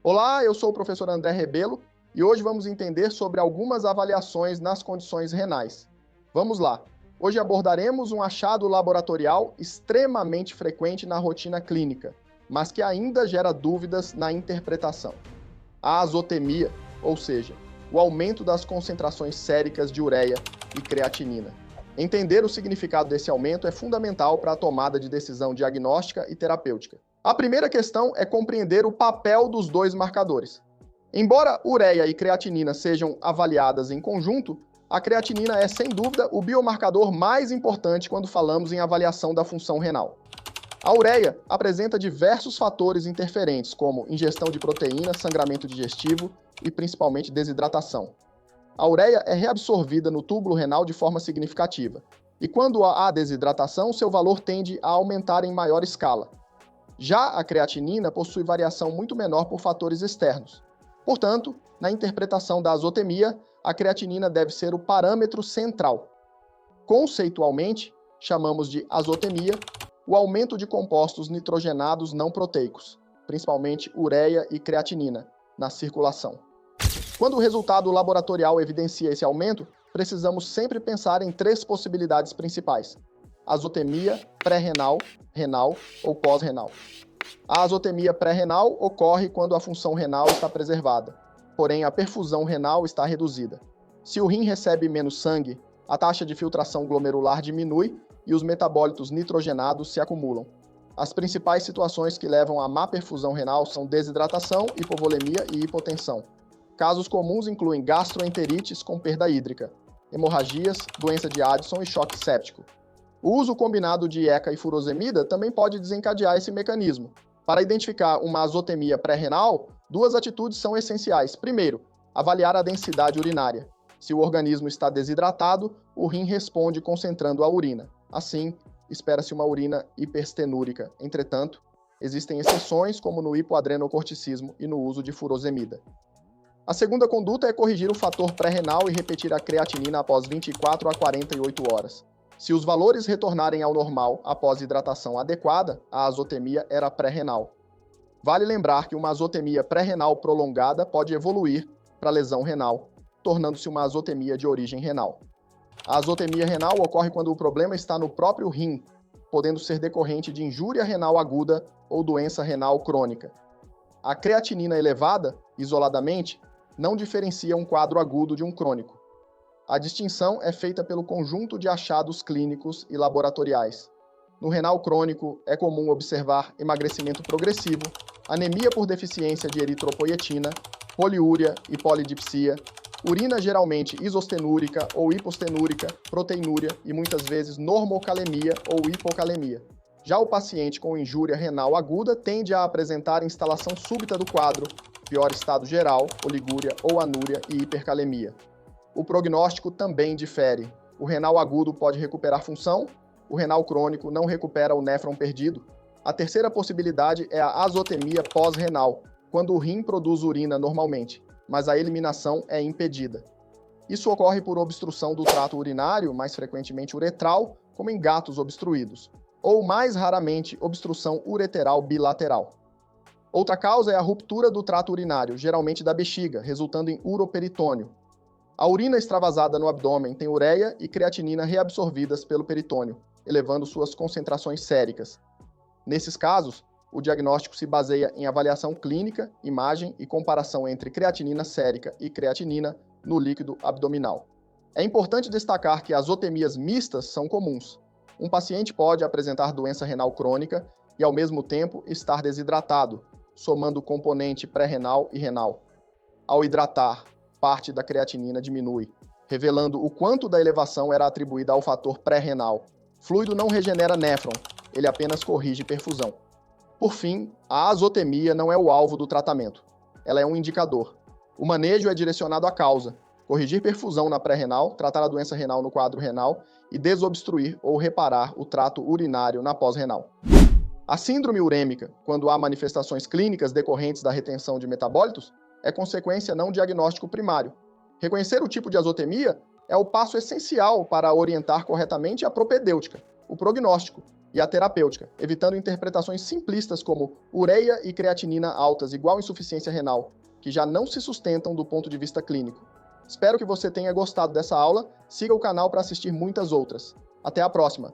Olá, eu sou o professor André Rebelo e hoje vamos entender sobre algumas avaliações nas condições renais. Vamos lá! Hoje abordaremos um achado laboratorial extremamente frequente na rotina clínica, mas que ainda gera dúvidas na interpretação. A azotemia, ou seja, o aumento das concentrações séricas de ureia e creatinina. Entender o significado desse aumento é fundamental para a tomada de decisão diagnóstica e terapêutica. A primeira questão é compreender o papel dos dois marcadores. Embora ureia e creatinina sejam avaliadas em conjunto, a creatinina é, sem dúvida, o biomarcador mais importante quando falamos em avaliação da função renal. A ureia apresenta diversos fatores interferentes, como ingestão de proteína, sangramento digestivo e, principalmente, desidratação. A ureia é reabsorvida no túbulo renal de forma significativa, e quando há desidratação, seu valor tende a aumentar em maior escala. Já a creatinina possui variação muito menor por fatores externos. Portanto, na interpretação da azotemia, a creatinina deve ser o parâmetro central. Conceitualmente, chamamos de azotemia o aumento de compostos nitrogenados não proteicos, principalmente ureia e creatinina, na circulação. Quando o resultado laboratorial evidencia esse aumento, precisamos sempre pensar em três possibilidades principais: azotemia pré-renal, renal ou pós-renal. A azotemia pré-renal ocorre quando a função renal está preservada, porém a perfusão renal está reduzida. Se o rim recebe menos sangue, a taxa de filtração glomerular diminui e os metabólitos nitrogenados se acumulam. As principais situações que levam à má perfusão renal são desidratação, hipovolemia e hipotensão. Casos comuns incluem gastroenterites com perda hídrica, hemorragias, doença de Addison e choque séptico. O uso combinado de ECA e furosemida também pode desencadear esse mecanismo. Para identificar uma azotemia pré-renal, duas atitudes são essenciais. Primeiro, avaliar a densidade urinária. Se o organismo está desidratado, o rim responde concentrando a urina. Assim, espera-se uma urina hiperstenúrica. Entretanto, existem exceções, como no hipoadrenocorticismo e no uso de furosemida. A segunda conduta é corrigir o fator pré-renal e repetir a creatinina após 24 a 48 horas. Se os valores retornarem ao normal após hidratação adequada, a azotemia era pré-renal. Vale lembrar que uma azotemia pré-renal prolongada pode evoluir para lesão renal, tornando-se uma azotemia de origem renal. A azotemia renal ocorre quando o problema está no próprio rim, podendo ser decorrente de injúria renal aguda ou doença renal crônica. A creatinina elevada, isoladamente, não diferencia um quadro agudo de um crônico. A distinção é feita pelo conjunto de achados clínicos e laboratoriais. No renal crônico, é comum observar emagrecimento progressivo, anemia por deficiência de eritropoietina, poliúria e polidipsia, urina geralmente isostenúrica ou hipostenúrica, proteinúria e muitas vezes normocalemia ou hipocalemia. Já o paciente com injúria renal aguda tende a apresentar instalação súbita do quadro, pior estado geral, oligúria ou anúria e hipercalemia. O prognóstico também difere. O renal agudo pode recuperar função, o renal crônico não recupera o néfron perdido. A terceira possibilidade é a azotemia pós-renal, quando o rim produz urina normalmente, mas a eliminação é impedida. Isso ocorre por obstrução do trato urinário, mais frequentemente uretral, como em gatos obstruídos, ou mais raramente obstrução ureteral bilateral. Outra causa é a ruptura do trato urinário, geralmente da bexiga, resultando em uroperitônio. A urina extravasada no abdômen tem ureia e creatinina reabsorvidas pelo peritônio, elevando suas concentrações séricas. Nesses casos, o diagnóstico se baseia em avaliação clínica, imagem e comparação entre creatinina sérica e creatinina no líquido abdominal. É importante destacar que azotemias mistas são comuns. Um paciente pode apresentar doença renal crônica e, ao mesmo tempo, estar desidratado, somando o componente pré-renal e renal. Ao hidratar, parte da creatinina diminui, revelando o quanto da elevação era atribuída ao fator pré-renal. Fluido não regenera néfron, ele apenas corrige perfusão. Por fim, a azotemia não é o alvo do tratamento. Ela é um indicador. O manejo é direcionado à causa: corrigir perfusão na pré-renal, tratar a doença renal no quadro renal e desobstruir ou reparar o trato urinário na pós-renal. A síndrome urêmica, quando há manifestações clínicas decorrentes da retenção de metabólitos, é consequência não diagnóstico primário. Reconhecer o tipo de azotemia é o passo essencial para orientar corretamente a propedêutica, o prognóstico, e a terapêutica, evitando interpretações simplistas como ureia e creatinina altas igual insuficiência renal, que já não se sustentam do ponto de vista clínico. Espero que você tenha gostado dessa aula. Siga o canal para assistir muitas outras. Até a próxima!